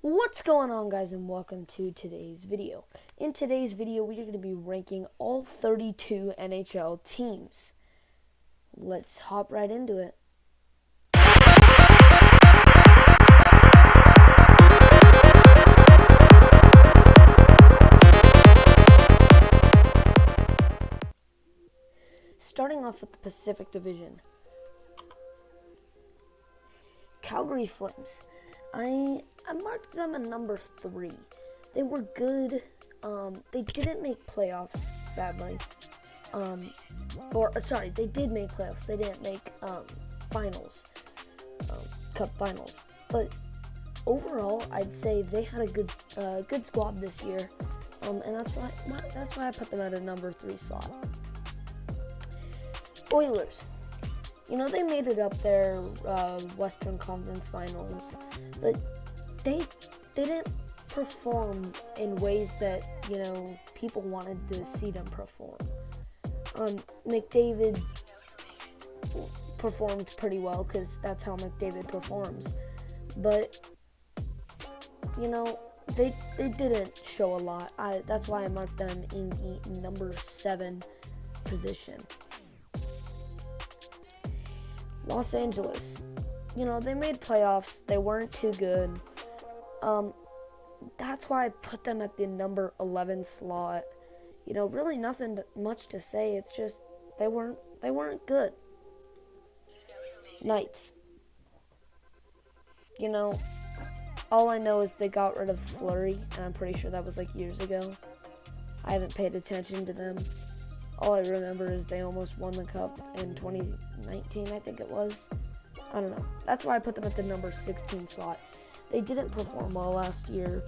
What's going on, guys, and welcome to today's video. In today's video, we are going to be ranking all 32 NHL teams. Let's hop right into it. Starting off with the Pacific Division. Calgary Flames. I marked them at number 3. They were good. They didn't make playoffs, sadly. They did make playoffs. They didn't make finals, cup finals. But overall, I'd say they had a good squad this year, and that's why I put them at a number 3 slot. Oilers. You know, they made it up there, Western Conference Finals, but they didn't perform in ways that, you know, people wanted to see them perform. McDavid performed pretty well because that's how McDavid performs, but, you know, they didn't show a lot. That's why I marked them in the number 7 position. Los Angeles, you know, they made playoffs. They weren't too good. That's why I put them at the number 11 slot. You know, really nothing much to say. It's just they weren't good. Knights. You know, all I know is they got rid of Fleury, and I'm pretty sure that was like years ago. I haven't paid attention to them. All I remember is they almost won the cup in 2019, I think it was. I don't know. That's why I put them at the number 16 slot. They didn't perform well last year.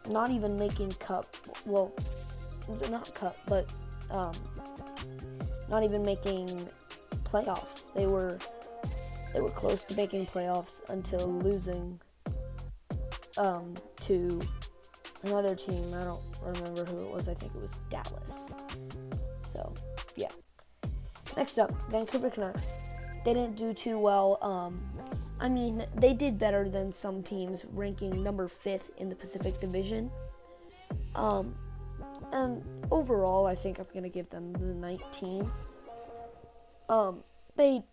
Not even making cup. Well, not cup, but not even making playoffs. They were close to making playoffs until losing to another team. I don't remember who it was. I think it was Dallas. So, yeah. Next up, Vancouver Canucks. They didn't do too well. I mean, they did better than some teams, ranking number 5th in the Pacific Division. And overall, I think I'm going to give them the 19. They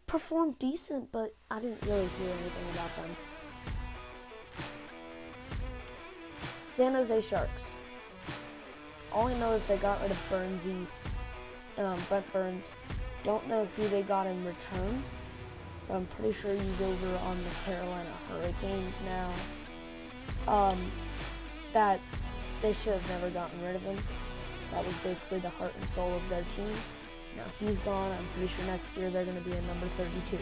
performed decent, but I didn't really hear anything about them. San Jose Sharks. All I know is they got rid of Brent Burns. Don't know who they got in return, but I'm pretty sure he's over on the Carolina Hurricanes now. That they should have never gotten rid of him. That was basically the heart and soul of their team. Now he's gone. I'm pretty sure next year they're going to be a number 32.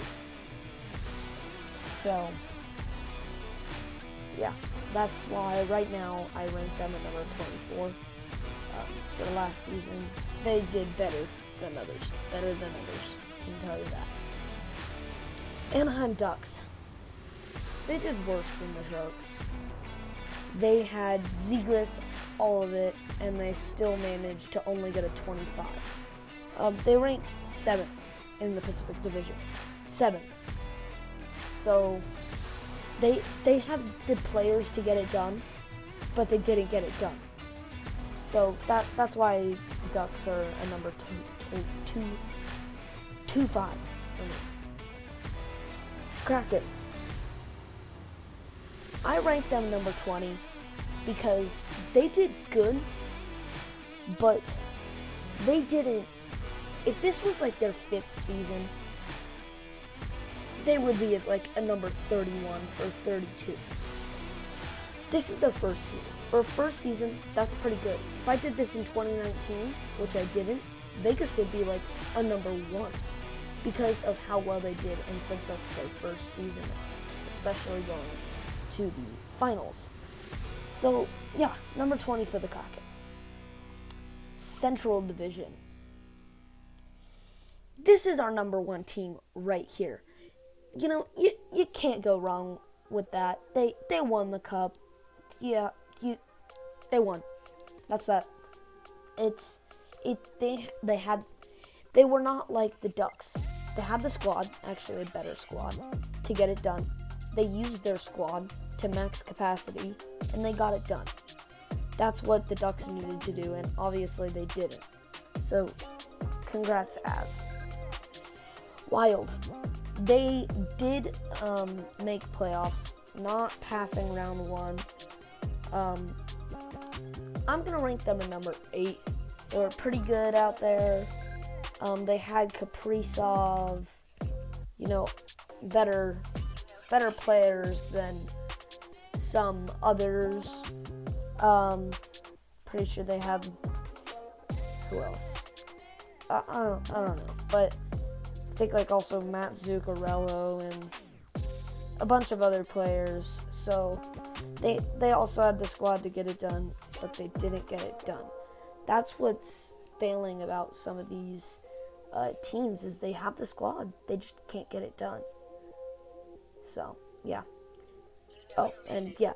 So, yeah, that's why right now I rank them at number 24. For the last season, they did better than others. I can tell you that. Anaheim Ducks. They did worse than the Sharks. They had Zegras, all of it, and they still managed to only get a 25. They ranked 7th in the Pacific Division. 7th. So, they had the players to get it done, but they didn't get it done. So that's why Ducks are a number 2-5 for me. Kraken. I ranked them number 20 because they did good, but they didn't. If this was like their 5th season, they would be at like a number 31 or 32. This is their first season. For a first season, that's pretty good. If I did this in 2019, which I didn't, Vegas would be like a number 1 because of how well they did, and since that's their first season, especially going to the finals. So, yeah, number 20 for the Kraken. Central Division. This is our number 1 team right here. You know, you can't go wrong with that. They won the cup. Yeah, they won. That's that. They were not like the Ducks. They had the squad, actually a better squad, to get it done. They used their squad to max capacity, and they got it done. That's what the Ducks needed to do, and obviously they didn't. So, congrats, Avs. Wild. They did make playoffs, not passing round one. I'm going to rank them at number 8. They were pretty good out there. They had Kaprizov, better players than some others. Pretty sure they have, who else? I don't know, but I think also Matt Zuccarello and a bunch of other players. So they also had the squad to get it done, but they didn't get it done. That's what's failing about some of these teams, is they have the squad, they just can't get it done. So yeah. Oh, and yeah,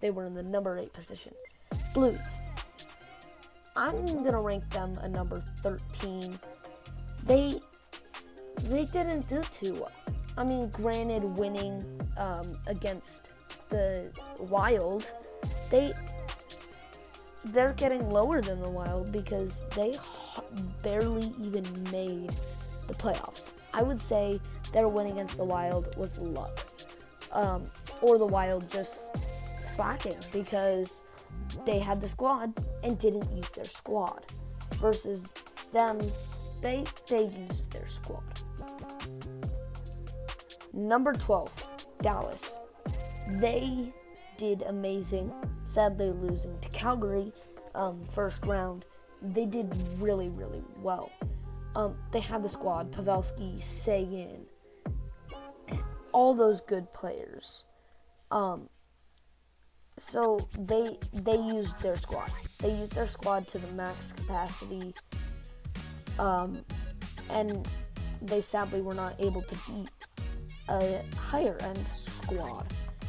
they were in the number 8 position. Blues. I'm gonna rank them a number 13. They didn't do too well. I mean, granted, winning against the Wild, they're getting lower than the Wild because they barely even made the playoffs. I would say their win against the Wild was luck, or the Wild just slacking because they had the squad and didn't use their squad, versus them, they used their squad. Number 12, Dallas. They did amazing, sadly losing to Calgary first round. They did really, really well. They had the squad, Pavelski, Seguin, all those good players. So they used their squad. They used their squad to the max capacity, and they sadly were not able to beat a higher end squad.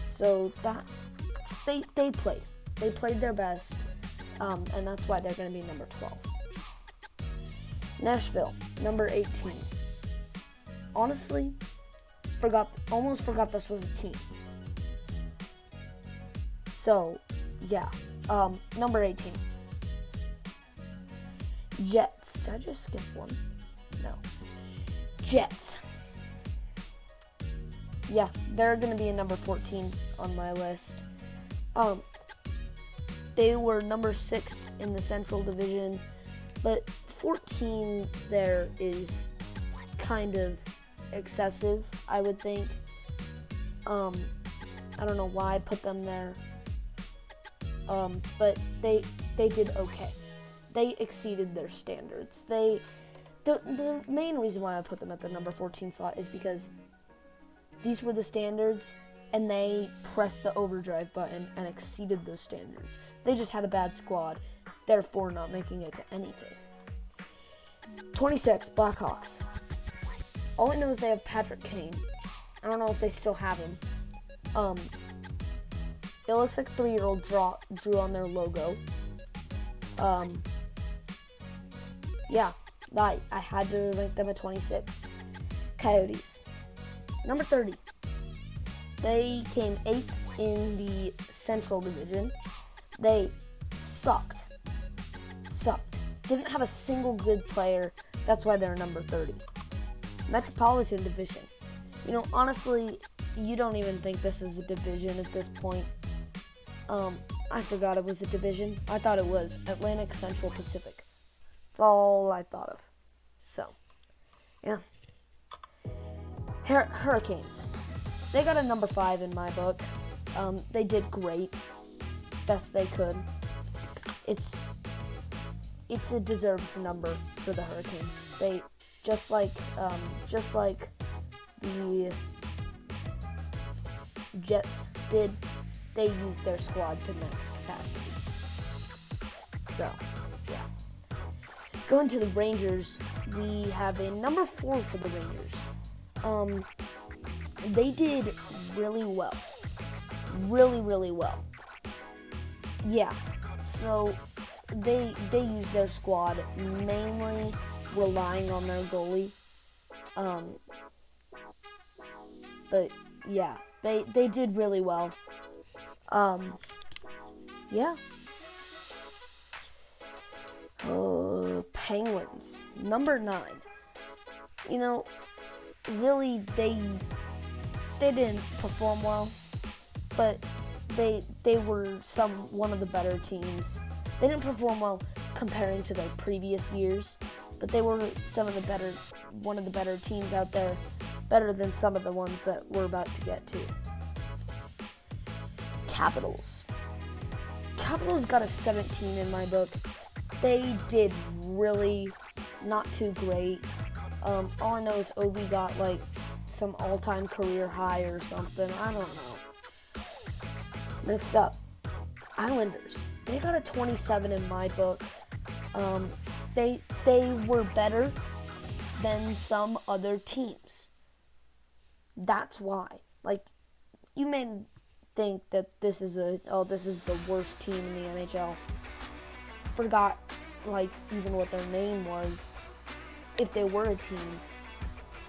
So that they played their best, and that's why they're going to be number 12. Nashville, number 18. Honestly, almost forgot this was a team. So, yeah, number 18. Jets. Did I just skip one? No. Jets. Yeah, they're going to be a number 14 on my list. They were number 6th in the Central Division, but 14 there is kind of excessive, I would think. I don't know why I put them there. But they did okay. They exceeded their standards. The main reason why I put them at the number 14 slot is because these were the standards, and they pressed the overdrive button and exceeded those standards. They just had a bad squad, therefore not making it to anything. 26, Blackhawks. All I know is they have Patrick Kane. I don't know if they still have him. It looks like a 3-year-old drew on their logo. Yeah, I had to rank them at 26. Coyotes. Number 30. They came 8th in the Central Division. They sucked. Didn't have a single good player. That's why they're number 30. Metropolitan Division. Honestly, you don't even think this is a division at this point. I forgot it was a division. I thought it was Atlantic, Central, Pacific. That's all I thought of. So, yeah. Hurricanes. They got a number 5 in my book. They did great. Best they could. It's a deserved number for the Hurricanes. They just like the Jets did, they used their squad to max capacity. So, yeah. Going to the Rangers, we have a number 4 for the Rangers. They did really well. Really, really well. Yeah, so they used their squad, mainly relying on their goalie. But yeah, They did really well. Yeah. Penguins, number 9. You know, really, they didn't perform well, but they were one of the better teams. They didn't perform well comparing to their previous years, but they were one of the better teams out there, better than some of the ones that we're about to get to. Capitals got a 17 in my book. They did really not too great. All I know is Obi got like some all-time career high or something. I don't know. Next up, Islanders. They got a 27 in my book. They were better than some other teams. That's why. Like, you may think that this is the worst team in the NHL. Forgot, like, even what their name was. If they were a team,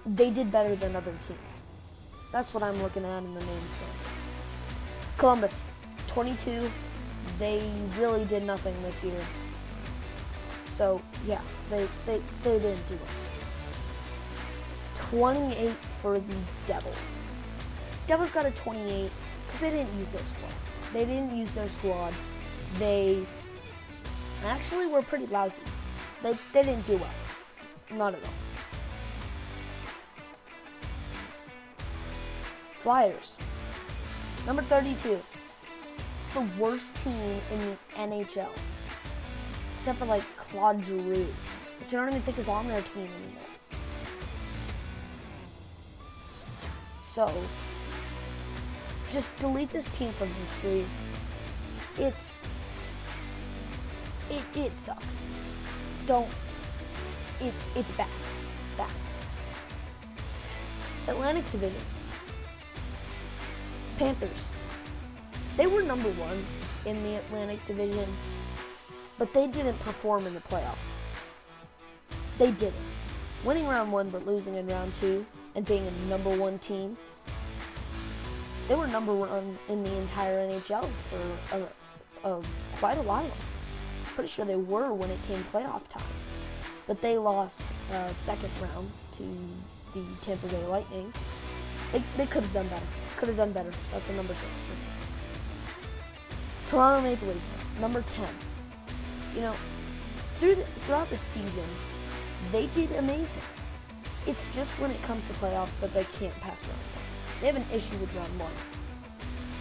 they did better than other teams. That's what I'm looking at in the name stand. Columbus, 22. They really did nothing this year. So, yeah, they didn't do much. 28 for the Devils. Devils got a 28 because they didn't use their squad. They actually were pretty lousy. They didn't do well. Not at all. Flyers. Number 32. It's the worst team in the NHL. Except for, like, Claude Giroux, which I don't even think is on their team anymore. So, just delete this team from history. It sucks. It's bad. Atlantic Division. Panthers. They were number 1 in the Atlantic Division, but they didn't perform in the playoffs. They didn't. Winning round 1 but losing in round 2 and being a number 1 team. They were number 1 in the entire NHL for quite a while. Pretty sure they were when it came playoff time. But they lost second round to the Tampa Bay Lightning. They could have done better. That's a number 6 for me. Toronto Maple Leafs, number 10. You know, throughout the season, they did amazing. It's just when it comes to playoffs that they can't pass round 1. They have an issue with round 1.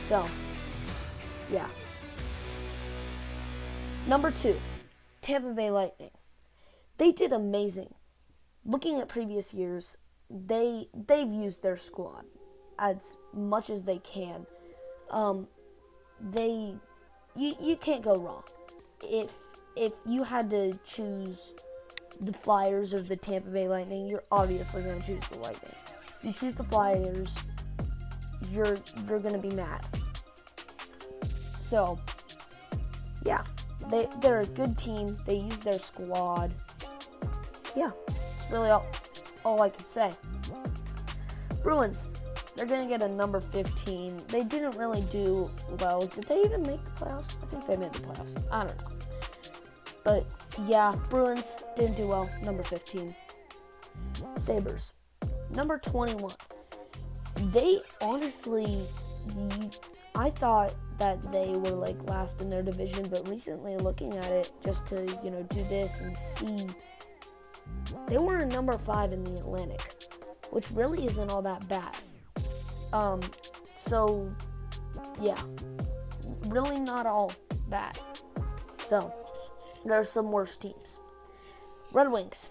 So, yeah. Number 2, Tampa Bay Lightning. They did amazing. Looking at previous years, they've used their squad as much as they can. You can't go wrong. If you had to choose the Flyers or the Tampa Bay Lightning, you're obviously going to choose the Lightning. If you choose the Flyers, you're going to be mad. So, yeah, they're a good team. They use their squad. Yeah, that's really all I could say. Bruins, they're going to get a number 15. They didn't really do well. Did they even make the playoffs? I think they made the playoffs. I don't know. But, yeah, Bruins didn't do well. Number 15. Sabres, number 21. They honestly, I thought that they were like last in their division, but recently looking at it just to, do this and see, they were a number 5 in the Atlantic, which really isn't all that bad. So, yeah, really not all bad. So, there are some worse teams. Red Wings,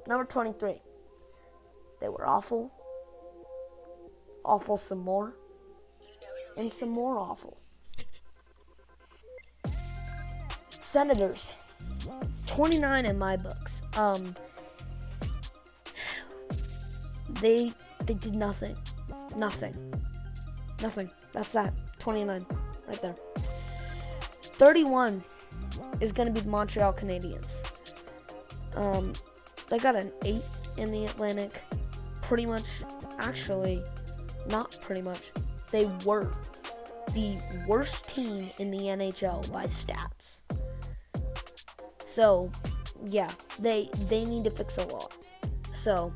number 23. They were awful some more, and some more awful. Senators, 29 in my books. They did nothing. That's that. 29 right there. 31 is going to be the Montreal Canadiens. They got an 8 in the Atlantic. Pretty much, actually, not pretty much. they were the worst team in the NHL by stats. So, yeah, they need to fix a lot. So,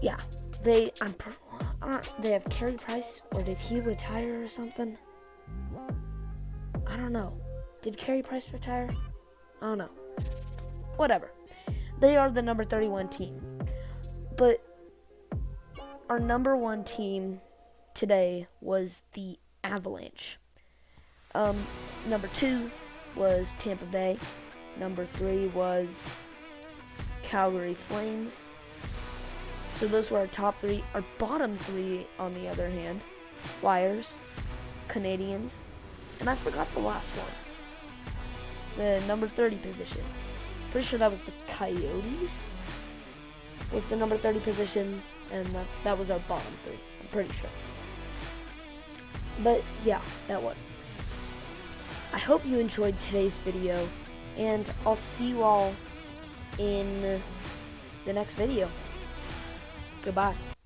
yeah, they have Carey Price, or did he retire or something? I don't know. Did Carey Price retire? I don't know. Whatever. They are the number 31 team. But our number 1 team today was the Avalanche. Number 2 was Tampa Bay. Number 3 was Calgary Flames. So those were our top 3. Our bottom 3, on the other hand, Flyers, Canadians, and I forgot the last one. The number 30 position. Pretty sure that was the Coyotes. Was the number 30 position, and that was our bottom 3. I'm pretty sure. But yeah, that was. I hope you enjoyed today's video, and I'll see you all in the next video. Goodbye.